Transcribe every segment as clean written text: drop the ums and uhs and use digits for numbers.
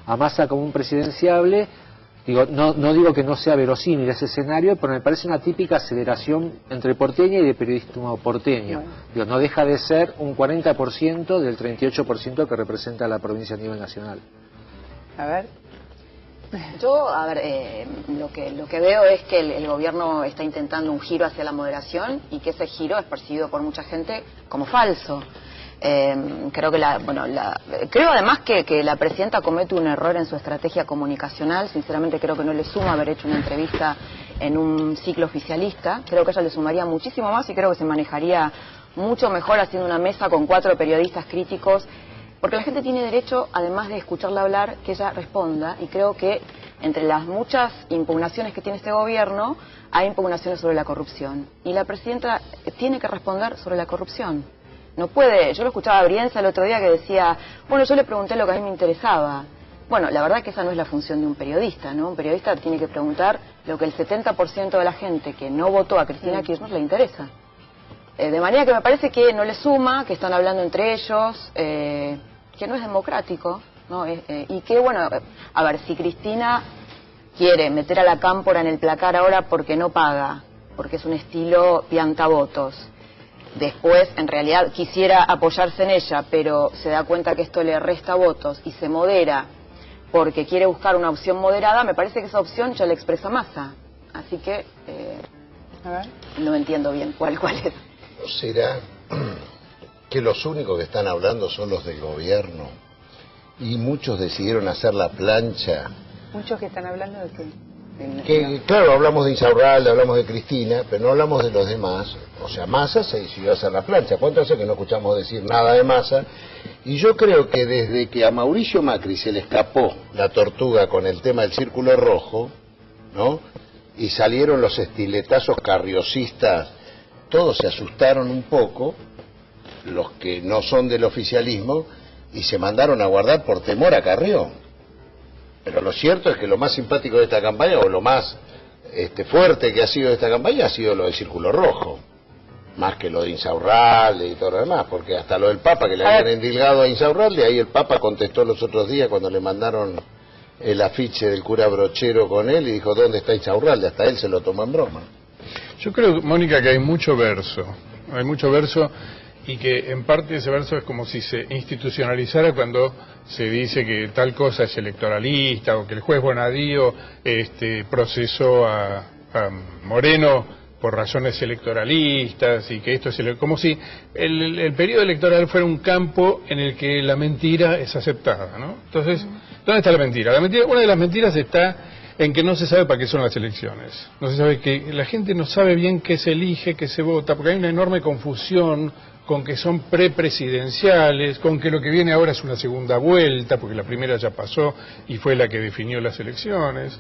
a Massa como un presidenciable. Digo, no digo que no sea verosímil ese escenario, pero me parece una típica aceleración entre porteña y de periodismo porteño. Bueno. Digo, no deja de ser un 40% del 38% que representa la provincia a nivel nacional. A ver. Yo, a ver, lo que veo es que el gobierno está intentando un giro hacia la moderación y que ese giro es percibido por mucha gente como falso. Creo que creo además que la presidenta comete un error en su estrategia comunicacional. Sinceramente creo que no le suma haber hecho una entrevista en un ciclo oficialista. Creo que ella le sumaría muchísimo más y creo que se manejaría mucho mejor haciendo una mesa con 4 periodistas críticos, porque la gente tiene derecho, además de escucharla hablar, que ella responda, y creo que entre las muchas impugnaciones que tiene este gobierno hay impugnaciones sobre la corrupción, y la presidenta tiene que responder sobre la corrupción. No puede. Yo lo escuchaba a Brienza el otro día que decía, bueno, yo le pregunté lo que a mí me interesaba. Bueno, la verdad que esa no es la función de un periodista, ¿no? Un periodista tiene que preguntar lo que el 70% de la gente que no votó a Cristina Kirchner le interesa. De manera que me parece que no le suma, que están hablando entre ellos, que no es democrático, ¿no? Y que, bueno, a ver, si Cristina quiere meter a la Cámpora en el placar ahora porque no paga, porque es un estilo piantavotos, después en realidad quisiera apoyarse en ella, pero se da cuenta que esto le resta votos y se modera porque quiere buscar una opción moderada, me parece que esa opción ya la expresa Massa. Así que A ver. no entiendo bien cuál es. ¿No será que los únicos que están hablando son los del gobierno y muchos decidieron hacer la plancha? Muchos que están hablando de qué. Que claro, hablamos de Insaurralde, hablamos de Cristina, pero no hablamos de los demás. O sea, Massa se decidió hacer la plancha. ¿Cuánto hace que no escuchamos decir nada de Massa? Y yo creo que desde que a Mauricio Macri se le escapó la tortuga con el tema del círculo rojo, ¿no? Y salieron los estiletazos carriosistas, todos se asustaron un poco, los que no son del oficialismo, y se mandaron a guardar por temor a Carrión. Pero lo cierto es que lo más simpático de esta campaña, o lo más fuerte que ha sido de esta campaña, ha sido lo del Círculo Rojo. Más que lo de Insaurralde y todo lo demás, porque hasta lo del Papa, que le habían endilgado a Insaurralde, ahí el Papa contestó los otros días cuando le mandaron el afiche del cura Brochero con él, y dijo, ¿dónde está Insaurralde? Hasta él se lo tomó en broma. Yo creo, Mónica, que hay mucho verso, y que en parte ese verso es como si se institucionalizara cuando se dice que tal cosa es electoralista, o que el juez Bonadío procesó a Moreno por razones electoralistas, y que esto es como si el periodo electoral fuera un campo en el que la mentira es aceptada, ¿no? Entonces, ¿dónde está la mentira? Una de las mentiras está en que no se sabe para qué son las elecciones. No se sabe, que la gente no sabe bien qué se elige, qué se vota, porque hay una enorme confusión con que son prepresidenciales, con que lo que viene ahora es una segunda vuelta, porque la primera ya pasó y fue la que definió las elecciones.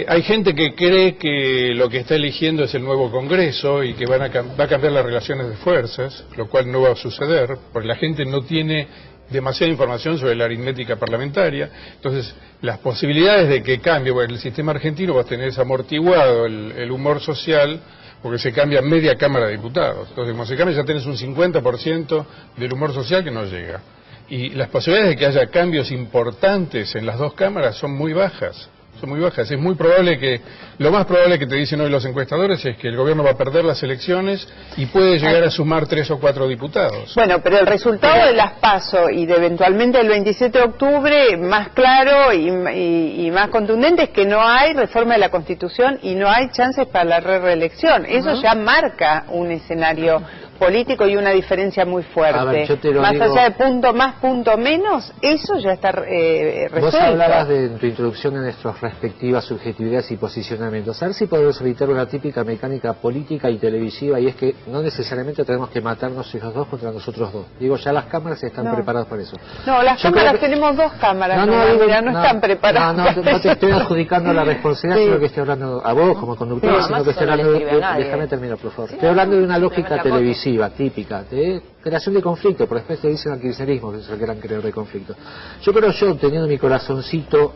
Hay gente que cree que lo que está eligiendo es el nuevo Congreso y que va a cambiar las relaciones de fuerzas, lo cual no va a suceder, porque la gente no tiene demasiada información sobre la aritmética parlamentaria. Entonces, las posibilidades de que cambie, bueno, el sistema argentino va a tener amortiguado el humor social, porque se cambia media Cámara de Diputados. Entonces, como se cambia, ya tenés un 50% del humor social que no llega. Y las posibilidades de que haya cambios importantes en las dos cámaras son muy bajas. Son muy bajas. Es muy probable que, lo más probable que te dicen hoy los encuestadores es que el gobierno va a perder las elecciones y puede llegar a sumar 3 o 4 diputados. Bueno, pero el resultado de las PASO y de eventualmente el 27 de octubre, más claro y más contundente, es que no hay reforma de la Constitución y no hay chances para la reelección. Eso ya marca un escenario político y una diferencia muy fuerte. A ver, yo te lo más digo, allá de punto más, punto menos, eso ya está resuelto. Vos hablabas en tu introducción de nuestras respectivas subjetividades y posicionamientos. A ver si podemos evitar una típica mecánica política y televisiva, y es que no necesariamente tenemos que matarnos los dos contra nosotros dos. Digo, ya las cámaras están preparadas para eso. No, las cámaras, tenemos 2 cámaras, no están preparadas. No te estoy adjudicando la responsabilidad, sino que estoy hablando a vos como conductor, sino que estoy hablando déjame terminar, por favor. Estoy hablando de una lógica televisiva típica de creación de conflicto, porque después te dicen al kirchnerismo que es el gran creador de conflicto. Yo creo, teniendo mi corazoncito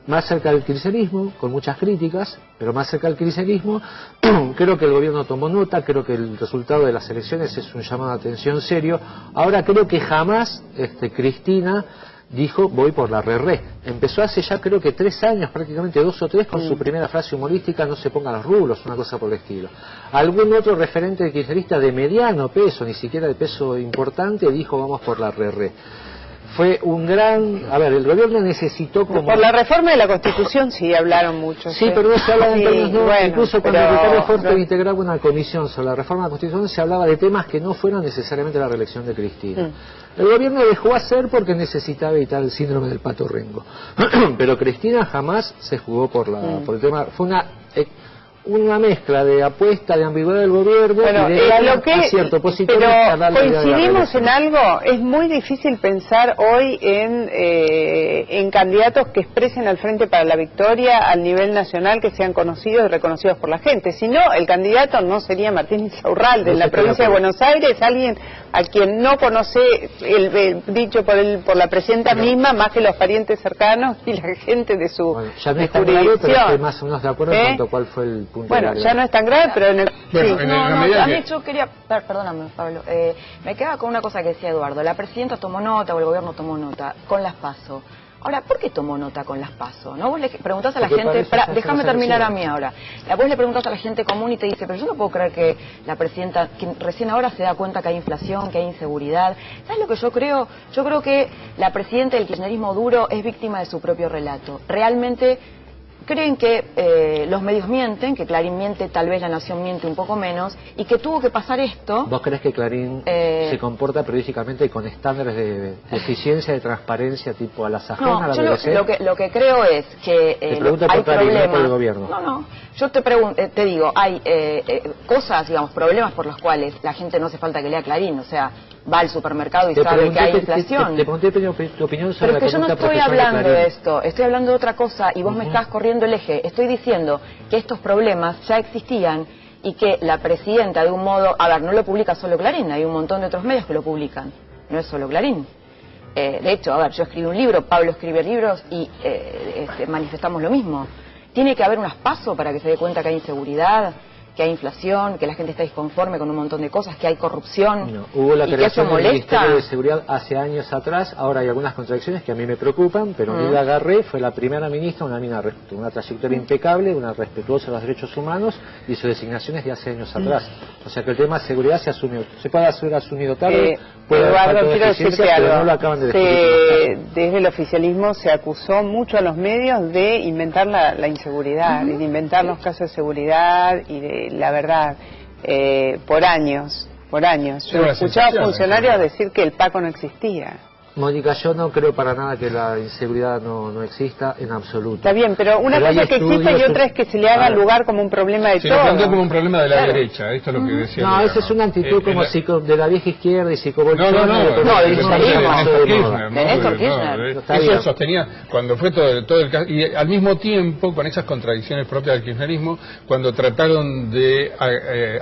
más cerca del kirchnerismo, con muchas críticas, pero más cerca del kirchnerismo, creo que el gobierno tomó nota, creo que el resultado de las elecciones es un llamado de atención serio. Ahora creo que jamás Cristina dijo voy por la re. Empezó hace ya creo que 3 años, prácticamente 2 o 3, con su primera frase humorística, no se pongan los rulos, una cosa por el estilo. Algún otro referente de kirchnerista de mediano peso, ni siquiera de peso importante, dijo vamos por la re. Fue un gran... A ver, el gobierno necesitó como... Por la reforma de la Constitución sí hablaron mucho. Sí, pero no se habla en términos... No, bueno, incluso cuando Ricardo Forte integraba una comisión sobre la reforma de la Constitución se hablaba de temas que no fueron necesariamente la reelección de Cristina. El gobierno dejó hacer porque necesitaba evitar el síndrome del Pato Rengo. Pero Cristina jamás se jugó por el tema... Fue una mezcla de apuesta, de ambigüedad del gobierno, bueno, y de acierto positivo. Pero coincidimos en algo, es muy difícil pensar hoy en candidatos que expresen al Frente para la Victoria al nivel nacional, que sean conocidos y reconocidos por la gente. Si no, el candidato no sería Martín Insaurralde, en la provincia de Buenos Aires, alguien a quien no conoce, dicho por la presidenta misma, más que los parientes cercanos y la gente de su ya no es tan grave, pero estoy más o menos de acuerdo en cuanto a cuál fue el punto. Bueno, ya no es tan grave, pero en el... a mí yo quería... Perdóname, Pablo. Me quedaba con una cosa que decía Eduardo. La presidenta tomó nota, o el gobierno tomó nota, con las PASO. Ahora, ¿por qué tomó nota con las PASO? ¿No? Vos le preguntás a la gente... Déjame terminar a mí ahora. Vos le preguntás a la gente común y te dice, pero yo no puedo creer que la presidenta, que recién ahora se da cuenta que hay inflación, que hay inseguridad. ¿Sabes lo que yo creo? Yo creo que la presidenta del kirchnerismo duro es víctima de su propio relato. Realmente... creen que los medios mienten, que Clarín miente, tal vez La Nación miente un poco menos, y que tuvo que pasar esto... ¿Vos crees que Clarín se comporta periódicamente con estándares de eficiencia, de transparencia, tipo a la Sajón, a la BBC? Lo que creo es que hay problemas... gobierno. No, yo te digo, hay cosas, digamos, problemas por los cuales la gente no hace falta que lea Clarín, o sea... va al supermercado y sabe que hay inflación. Te pregunté tu opinión sobre la columna. Pero es que yo no estoy hablando de esto, estoy hablando de otra cosa y vos me estás corriendo el eje. Estoy diciendo que estos problemas ya existían y que la presidenta de un modo... A ver, no lo publica solo Clarín, hay un montón de otros medios que lo publican, no es solo Clarín. De hecho, a ver, yo escribo un libro, Pablo escribe libros y manifestamos lo mismo. Tiene que haber unas PASO para que se dé cuenta que hay inseguridad, que hay inflación, que la gente está disconforme con un montón de cosas, que hay corrupción. No, hubo la creación del Ministerio de Seguridad hace años atrás, ahora hay algunas contradicciones que a mí me preocupan, pero Nilda Garré fue la primera ministra, una trayectoria impecable, una respetuosa de los derechos humanos y sus designaciones de hace años atrás. O sea que el tema de seguridad se asumió. Se puede haber asumido tarde, Eduardo, quiero decirte algo. No lo acaban de descubrir. Desde el oficialismo se acusó mucho a los medios de inventar la inseguridad, y de inventar los casos de seguridad y de la verdad, por años. Yo escuchaba a funcionarios decir que el Paco no existía. Mónica, yo no creo para nada que la inseguridad no exista en absoluto. Está bien, pero una cosa es que exista y otra es que se le haga lugar como un problema de todo. Se lo plantea como un problema de la derecha, esto es lo que decía. No, esa es una actitud como de la vieja izquierda y psicobolsona. de Néstor Kirchner. Eso sostenía cuando fue todo el caso, y al mismo tiempo, con esas contradicciones propias del kirchnerismo, cuando trataron de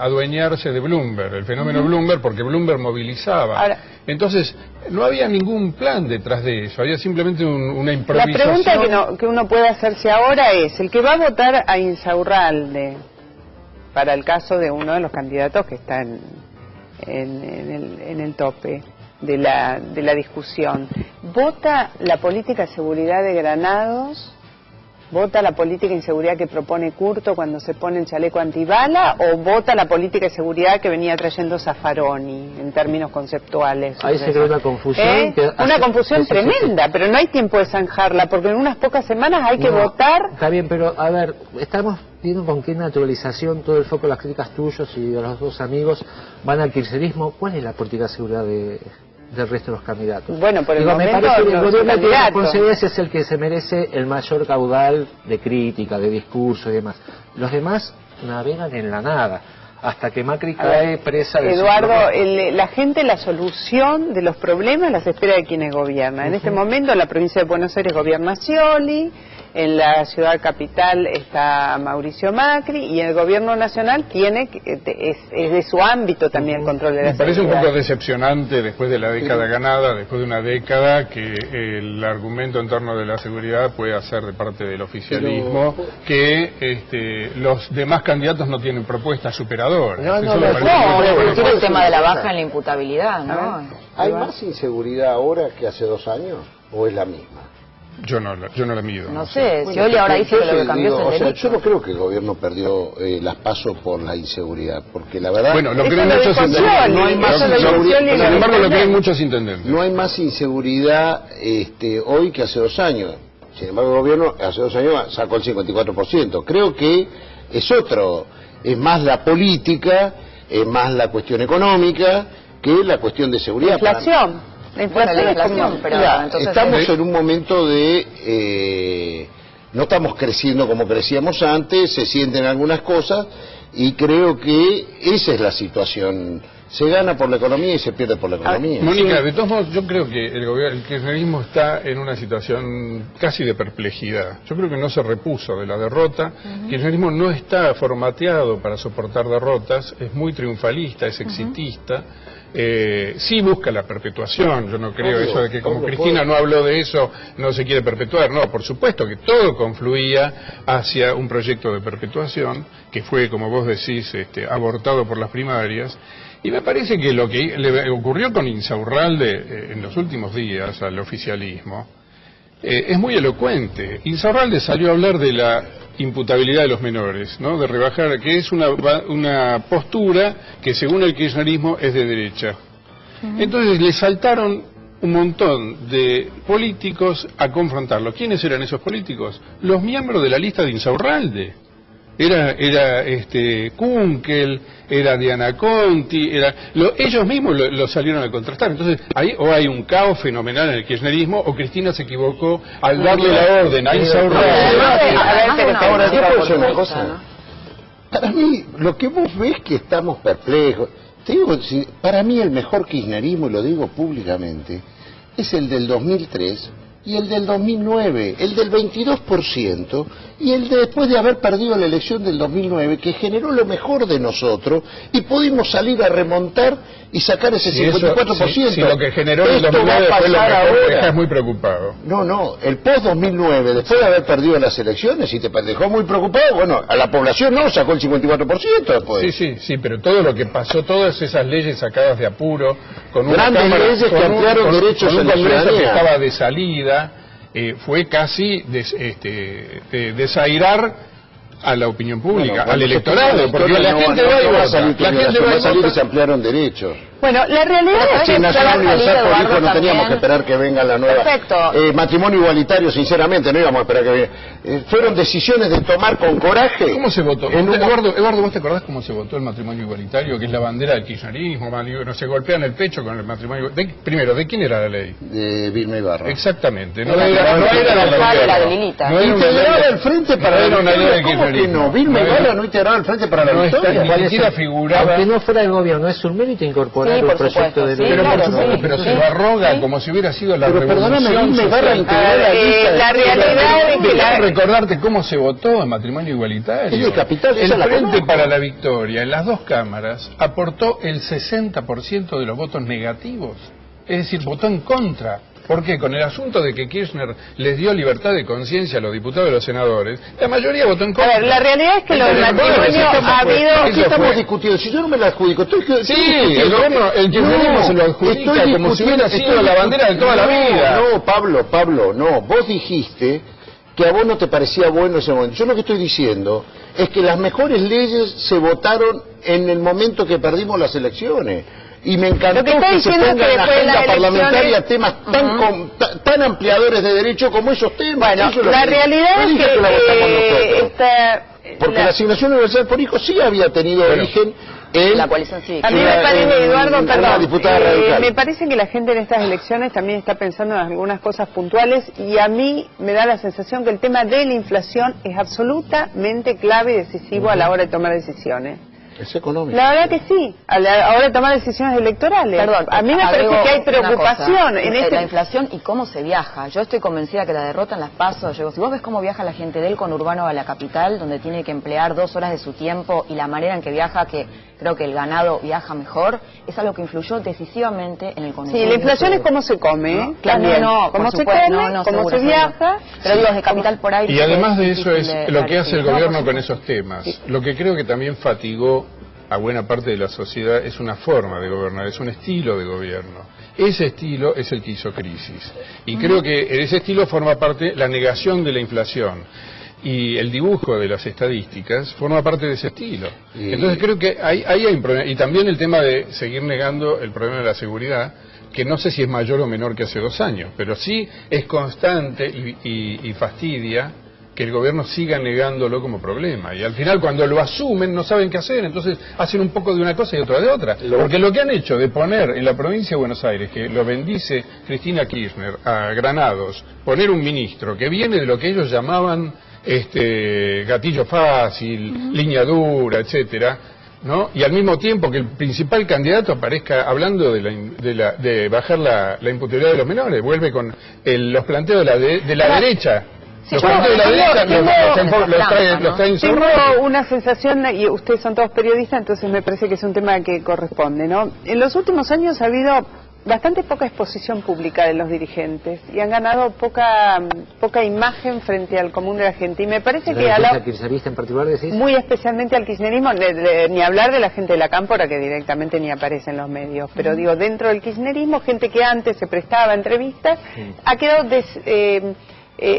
adueñarse de Bloomberg, el fenómeno Bloomberg, porque Bloomberg movilizaba. Ahora, entonces, no había ningún plan detrás de eso, había simplemente una improvisación. La pregunta que uno puede hacerse ahora es, el que va a votar a Insaurralde, para el caso de uno de los candidatos que está en el tope de la discusión, ¿vota la política de seguridad de Granados? ¿Vota la política de inseguridad que propone Curto cuando se pone el chaleco antibala? ¿O vota la política de seguridad que venía trayendo Zaffaroni en términos conceptuales? Ahí se creó una confusión. Una confusión tremenda, pero no hay tiempo de zanjarla, porque en unas pocas semanas hay que votar. Está bien, pero a ver, estamos viendo con qué naturalización todo el foco de las críticas tuyos y de los dos amigos van al kirchnerismo. ¿Cuál es la política de seguridad del resto de los candidatos? Bueno, por el momento me parece que el gobierno de Conseguidas es el que se merece el mayor caudal de crítica, de discurso y demás. Los demás navegan en la nada hasta que Macri cae presa de Eduardo, la gente, la solución de los problemas las espera de quienes gobiernan. En este momento en la provincia de Buenos Aires gobierna Scioli, en la ciudad capital está Mauricio Macri, y el gobierno nacional es de su ámbito también el control de la seguridad. Me parece un poco decepcionante después de la década ganada, después de una década, que el argumento en torno de la seguridad pueda ser de parte del oficialismo, que los demás candidatos no tienen propuestas superadoras. Tiene el tema de la baja en la imputabilidad, ¿no? ¿Hay más inseguridad ahora que hace 2 años? o es la misma? Yo no la mido. No sé, si Oli ahora dice que lo que cambió es el delito. Yo no creo que el gobierno perdió las PASO por la inseguridad, porque la verdad... Bueno, lo creen muchos intendentes. No hay más inseguridad. Sin embargo, lo creen muchos intendentes. No hay más inseguridad hoy que hace 2 años. Sin embargo, el gobierno hace 2 años sacó el 54%. Creo que es más la política, es más la cuestión económica que la cuestión de seguridad. La inflación, pero entonces estamos en un momento de... no estamos creciendo como crecíamos antes, se sienten algunas cosas, y creo que esa es la situación. Se gana por la economía y se pierde por la economía. Mónica, de todos modos, yo creo que el kirchnerismo está en una situación casi de perplejidad. Yo creo que no se repuso de la derrota. El kirchnerismo no está formateado para soportar derrotas, es muy triunfalista, es exitista. Sí busca la perpetuación. Yo no creo eso de que como Cristina no habló de eso, no se quiere perpetuar. No, por supuesto que todo confluía hacia un proyecto de perpetuación que fue, como vos decís, abortado por las primarias. Y me parece que lo que le ocurrió con Insaurralde en los últimos días al oficialismo es muy elocuente. Insaurralde salió a hablar de la imputabilidad de los menores, ¿no? De rebajar, que es una postura que según el kirchnerismo es de derecha. Entonces le saltaron un montón de políticos a confrontarlo. ¿Quiénes eran esos políticos? Los miembros de la lista de Insaurralde. Era Kunkel, era Diana Conti, ellos mismos lo salieron a contrastar. Entonces, hay un caos fenomenal en el kirchnerismo, o Cristina se equivocó al darle la orden a Insaurralde. Ahora, yo puedo decir una cosa, ¿no? Para mí, lo que vos ves que estamos perplejos, te digo, para mí el mejor kirchnerismo, y lo digo públicamente, es el del 2003 y el del 2009, el del 22%, y el de después de haber perdido la elección del 2009, que generó lo mejor de nosotros, y pudimos salir a remontar y sacar ese 54%. Si lo que generó el 2009 fue lo mejor, estás muy preocupado. No, el post-2009, después de haber perdido las elecciones, y te dejó muy preocupado, bueno, a la población no, sacó el 54% después. Sí, pero todo lo que pasó, todas esas leyes sacadas de apuro, con una grandes cámara, leyes que ampliaron derechos con un a la Congreso que ciudadanía. estaba de salida, fue casi desairar a la opinión pública, al electorado, porque la gente va y vota, la gente va a salir y se ampliaron derechos. Bueno, la realidad es que Nacional Universal por hijo no teníamos que esperar que venga la nueva. Perfecto. Matrimonio igualitario, sinceramente, no íbamos a esperar que venga. Fueron decisiones de tomar con coraje. ¿Cómo se votó? Eduardo, ¿vos te acordás cómo se votó el matrimonio igualitario, que es la bandera del kirchnerismo? No se golpean el pecho con el matrimonio. Primero, ¿de quién era la ley? De Vilma Ibarra. Exactamente. No era la de Lilita. No integraba el Frente para la Victoria. ¿Cómo que no? Vilma Ibarra no integraba el Frente para la Victoria. Ni siquiera figuraba. Aunque no fuera el gobierno, es un mérito incorporar Sí, un por proyecto supuesto, de sí, ley. Pero claro, por supuesto, sí, pero sí, se lo arroga sí. como si hubiera sido la Pero perdóname, revolución Vilma Ibarra social. integró la lista. La realidad es que Déjame recordarte cómo se votó en matrimonio igualitario. Es de Capital, esa el la Frente conozco. para la Victoria en las dos cámaras aportó el 60% de los votos negativos. Es decir, votó en contra. ¿Por qué? Con el asunto de que Kirchner les dio libertad de conciencia a los diputados y a los senadores, la mayoría votó en contra. A ver, la realidad es que lo del matrimonio ha habido... ¿Qué estamos discutiendo? Si yo no me la adjudico, Sí, el gobierno, el kirchnerismo se lo adjudica como si hubiera sido la bandera de toda la vida. No, Pablo, no. Vos dijiste que a vos no te parecía bueno ese momento. Yo lo que estoy diciendo es que las mejores leyes se votaron en el momento que perdimos las elecciones. Y me encantó que está que se diciendo pongan que en la después de agenda las parlamentaria elecciones... temas tan ampliadores de derecho como esos temas. Bueno, Eso es lo la que- realidad no es dije que la votamos nosotros. Porque la la... asignación universal por hijo sí había tenido origen en La coalición cívica. A mí me parece, Eduardo, una perdón, diputada radical. me parece que la gente en estas elecciones también está pensando en algunas cosas puntuales, y a mí me da la sensación que el tema de la inflación es absolutamente clave y decisivo a la hora de tomar decisiones. Es económico. La verdad que sí, a la hora de tomar decisiones electorales. Perdón, a mí me agrego parece que hay una preocupación cosa. en La inflación y cómo se viaja. Yo estoy convencida que la derrota en las PASO, si vos ves cómo viaja la gente del conurbano a la capital, donde tiene que emplear 2 horas de su tiempo, y la manera en que viaja, que creo que el ganado viaja mejor, es algo que influyó decisivamente en el consumo. Sí, la inflación es cómo se come, ¿eh? También. No, cómo por se supuesto, come, no, cómo seguro, se viaja. Pero digo, de capital por aire. Y además de eso es difícil lo que hace el predecir. gobierno por con supuesto. esos temas. Lo que creo que también fatigó a buena parte de la sociedad es una forma de gobernar, es un estilo de gobierno. Ese estilo es el que hizo crisis. Y creo que en ese estilo forma parte la negación de la inflación. Y el dibujo de las estadísticas forma parte de ese estilo. Entonces creo que ahí hay un problema. Y también el tema de seguir negando el problema de la seguridad, que no sé si es mayor o menor que hace 2 años, pero sí es constante y fastidia que el gobierno siga negándolo como problema. Y al final, cuando lo asumen, no saben qué hacer, entonces hacen un poco de una cosa y otra de otra. Porque lo que han hecho de poner en la provincia de Buenos Aires, que lo bendice Cristina Kirchner, a Granados, poner un ministro que viene de lo que ellos llamaban gatillo fácil, línea dura, etcétera, ¿no? Y al mismo tiempo que el principal candidato aparezca hablando de bajar la imputabilidad de los menores, vuelve con los planteos de la derecha. Sí, los planteos de la derecha los traen Tengo una sensación, y ustedes son todos periodistas, entonces me parece que es un tema que corresponde, ¿no? En los últimos años ha habido bastante poca exposición pública de los dirigentes y han ganado poca imagen frente al común de la gente, y me parece que ¿Al kirchnerista en particular decís? Muy especialmente al kirchnerismo, ni hablar de la gente de la cámpora, que directamente ni aparece en los medios, pero digo, dentro del kirchnerismo, gente que antes se prestaba a entrevistas, ha quedado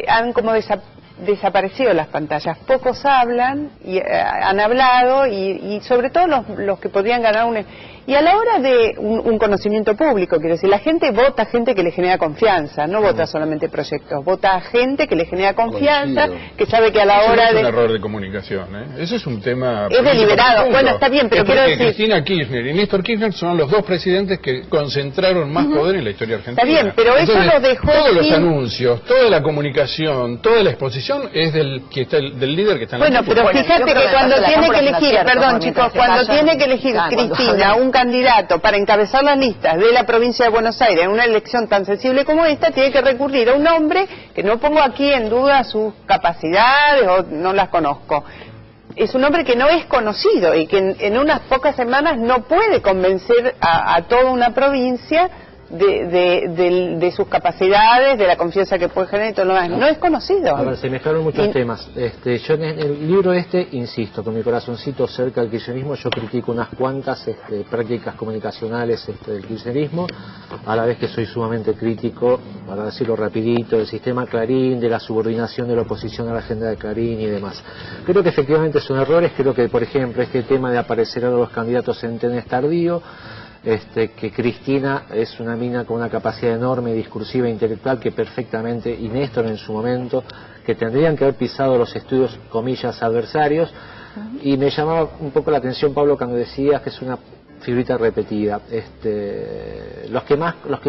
han como desaparecido las pantallas. Pocos hablan y han hablado, y sobre todo los que podrían ganar y a la hora de un conocimiento público, quiero decir, la gente vota a gente que le genera confianza, no vota solamente proyectos, vota a gente que le genera confianza, que sabe que a la hora de... Es un error de comunicación, Eso es un tema... Es deliberado, bueno, está bien, pero quiero decir... Cristina Kirchner y Néstor Kirchner son los 2 presidentes que concentraron más poder en la historia argentina. Está bien, pero entonces, eso lo dejó... Todos los anuncios, toda la comunicación, toda la exposición es del líder que está en la pero fíjate que cuando tiene que elegir, perdón chicos, cuando tiene que elegir Cristina un candidato para encabezar las listas de la provincia de Buenos Aires en una elección tan sensible como esta, tiene que recurrir a un hombre que no pongo aquí en duda sus capacidades o no las conozco. Es un hombre que no es conocido y que en unas pocas semanas no puede convencer a toda una provincia de sus capacidades, de la confianza que puede generar y todo lo demás. No es conocido. A ver, se mezclaron muchos temas. Yo en el libro insisto, con mi corazoncito cerca del kirchnerismo, yo critico unas cuantas prácticas comunicacionales del kirchnerismo, a la vez que soy sumamente crítico, para decirlo rapidito, del sistema Clarín, de la subordinación de la oposición a la agenda de Clarín y demás. Creo que efectivamente son errores. Creo que, por ejemplo, este tema de aparecer a los candidatos en trenes tardío, que Cristina es una mina con una capacidad enorme discursiva e intelectual que perfectamente, y Néstor en su momento, que tendrían que haber pisado los estudios, comillas, adversarios, y me llamaba un poco la atención, Pablo, cuando decías que es una figurita repetida. Los que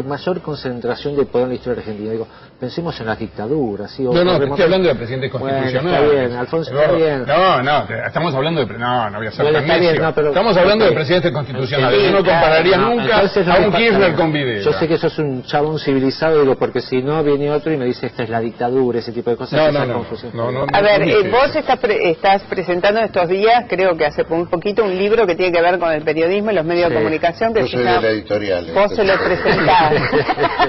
mayor concentración de poder en la historia argentina, digo, pensemos en las dictaduras, ¿sí? No, te estoy hablando de presidentes constitucionales. Bueno, está bien, Alfonso, está bien. Estamos hablando de... No voy a ser bueno, tan necio. bien, pero... Estamos hablando de presidentes constitucionales. Yo no compararía nunca a un Kirchner con Videla. Yo sé que sos un chabón civilizado, digo, porque si no viene otro y me dice esta es la dictadura, ese tipo de cosas. No, a ver, vos estás presentando estos días, creo que hace un poquito, un libro que tiene que ver con el periodismo y los medios de comunicación. Que yo soy de la editorial. Vos se lo presentás.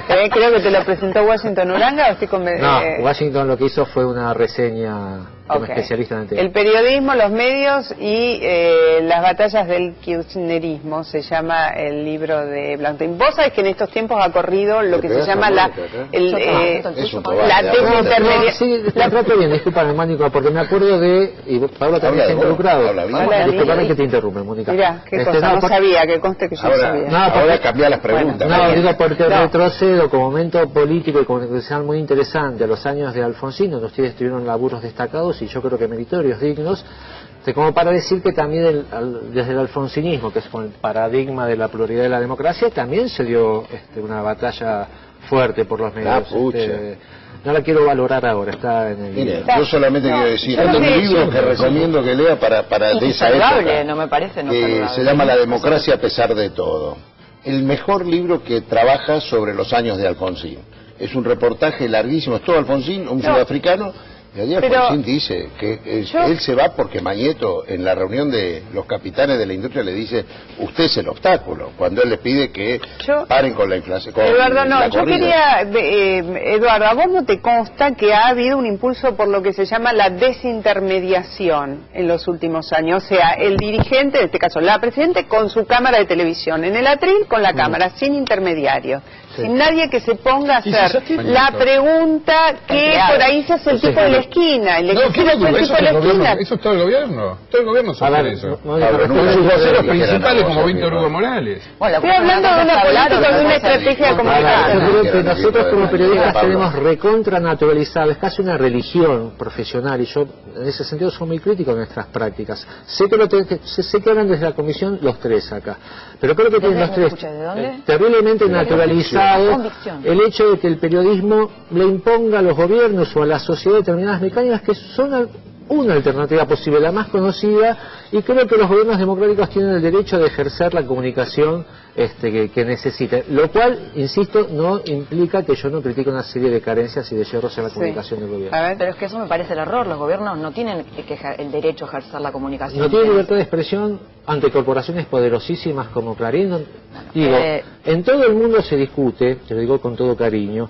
Creo que te lo presentó Washington Uranga, o estoy No, Washington lo que hizo fue una reseña como especialista en el tema. El periodismo, los medios y las batallas del kirchnerismo, se llama el libro de Blanquín. Vos sabés que en estos tiempos ha corrido lo que se llama la desintermediación. Sí, la trato bien, discúlpame, Mónica, porque me acuerdo y Pablo también está involucrado. Discúlpame que te interrumpe, Mónica. Mirá, qué cosa, no sabía, que conste que yo no sabía. Ahora cambia las preguntas. Digo porque retrocedo como momento político y comunicacional muy interesante a los años de Alfonsín, donde ustedes tuvieron laburos destacados y yo creo que meritorios, dignos, como para decir que también desde el alfonsinismo, que es con el paradigma de la pluralidad de la democracia, también se dio una batalla fuerte por los medios. No la quiero valorar ahora, está en el libro. Yo solamente quiero decir, hay un libro que recomiendo que lea para de esa época, no me parece, que se llama La democracia a pesar de todo. El mejor libro que trabaja sobre los años de Alfonsín. Es un reportaje larguísimo, es todo Alfonsín, un sudafricano, Y ayer Alfonsín dice que él se va porque Mañeto en la reunión de los capitanes de la industria le dice, usted es el obstáculo, cuando él les pide que paren con la inflación. Eduardo, no, yo quería, Eduardo, ¿a vos no te consta que ha habido un impulso por lo que se llama la desintermediación en los últimos años? O sea, el dirigente, en este caso la presidente, con su cámara de televisión, en el atril con la cámara, sin intermediarios. Sí. Sin nadie que se ponga a hacer la pregunta que por ahí se hace el tipo de la esquina. El no, ¿qué no, eso, es gobierno, eso es todo el gobierno. Todo el gobierno sabe eso. Con sus voceros principales como Víctor Hugo Morales. Bueno, estoy hablando de una política, de una estrategia de comunicación. Yo creo que nosotros como periodistas tenemos recontra naturalizado, es casi una religión profesional, y yo en ese sentido soy muy crítico de nuestras prácticas. Sé que hablan desde la comisión los tres acá, pero creo que tienen los tres terriblemente naturalizados el hecho de que el periodismo le imponga a los gobiernos o a la sociedad determinadas mecánicas que son una alternativa posible, la más conocida, y creo que los gobiernos democráticos tienen el derecho de ejercer la comunicación que necesiten, lo cual, insisto, no implica que yo no critique una serie de carencias y de yerros en la comunicación del gobierno. A ver, pero es que eso me parece el error, los gobiernos no tienen el derecho a ejercer la comunicación. No tienen libertad de expresión ante corporaciones poderosísimas como Clarín. Digo, en todo el mundo se discute, te lo digo con todo cariño,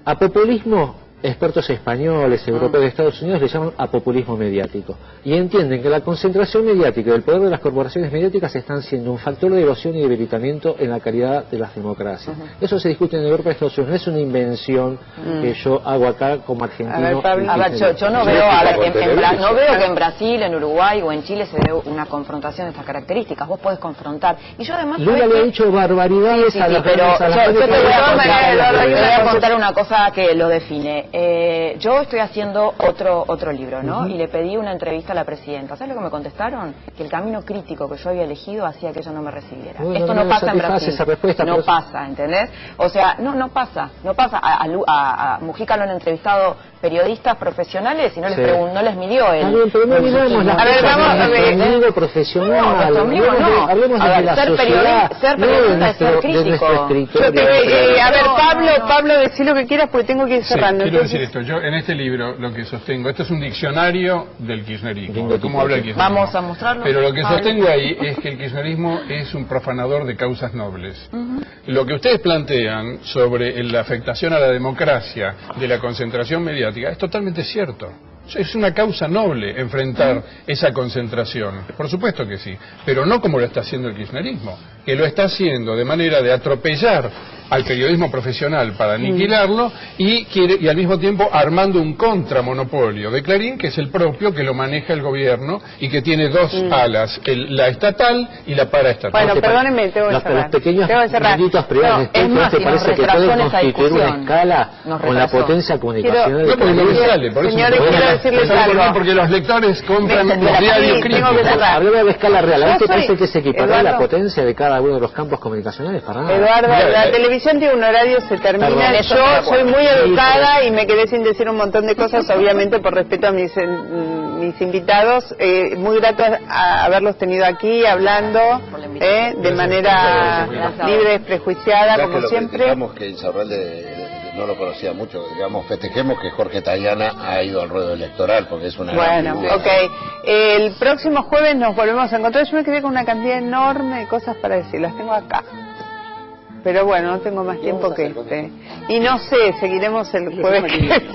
a populismo. Expertos españoles, europeos de Estados Unidos le llaman a populismo mediático y entienden que la concentración mediática y el poder de las corporaciones mediáticas están siendo un factor de erosión y debilitamiento en la calidad de las democracias. Eso se discute en Europa y Estados Unidos, no es una invención que yo hago acá como argentino. A ver, yo no veo, no veo que en Brasil, en Uruguay o en Chile se dé una confrontación de estas características. Vos podés confrontar. Y yo además... Lula le ha dicho barbaridades a la prensa. Yo te voy a contar una cosa que lo define. Yo estoy haciendo otro libro, ¿no? Y le pedí una entrevista a la presidenta. ¿Sabes lo que me contestaron? Que el camino crítico que yo había elegido hacía que ella no me recibiera. Bueno, esto no pasa en Brasil. No pasa, ¿entendés? O sea, no pasa. A Mujica lo han entrevistado periodistas profesionales y no les midió el... Pero no miramos a ver, vamos a ver. Profesional. Hablemos de la sociedad. Ser periodista es ser crítico. A ver, Pablo, decí lo que quieras porque tengo que ir cerrando. Quiero decir esto, yo en este libro lo que sostengo, esto es un diccionario del kirchnerismo, de cómo habla el kirchnerismo. Vamos a mostrarlo. Pero lo que sostengo ahí es que el kirchnerismo es un profanador de causas nobles. Lo que ustedes plantean sobre la afectación a la democracia de la concentración mediática es totalmente cierto. Es una causa noble enfrentar esa concentración, por supuesto que sí, pero no como lo está haciendo el kirchnerismo, que lo está haciendo de manera de atropellar al periodismo profesional para aniquilarlo y al mismo tiempo armando un contramonopolio de Clarín, que es el propio que lo maneja el gobierno y que tiene dos alas, la estatal y la paraestatal. Bueno, perdónenme, tengo que cerrar. Los pequeños medios privados, ¿te parece que pueden constituir una escala con la potencia comunicacional? No, porque no le sale, por eso. Señores, quiero decirles algo. Porque los lectores compran los diarios críticos. Hablemos de escala real. ¿A usted parece que se equipara la potencia de cada uno de los campos comunicacionales? Para nada. Eduardo, la televisión tiene un horario, se termina. Yo soy muy educada y me quedé sin decir un montón de cosas, obviamente por respeto a mis invitados. Muy grato a haberlos tenido aquí hablando de manera libre, desprejuiciada, como siempre. Digamos que Insaurralde no lo conocía mucho, digamos, festejemos que Jorge Tayana ha ido al ruedo electoral, porque es una... Bueno, el próximo jueves nos volvemos a encontrar. Yo me quedé con una cantidad enorme de cosas para decir, las tengo acá. Pero bueno, no tengo más tiempo que este. Y no sé, seguiremos el jueves que viene.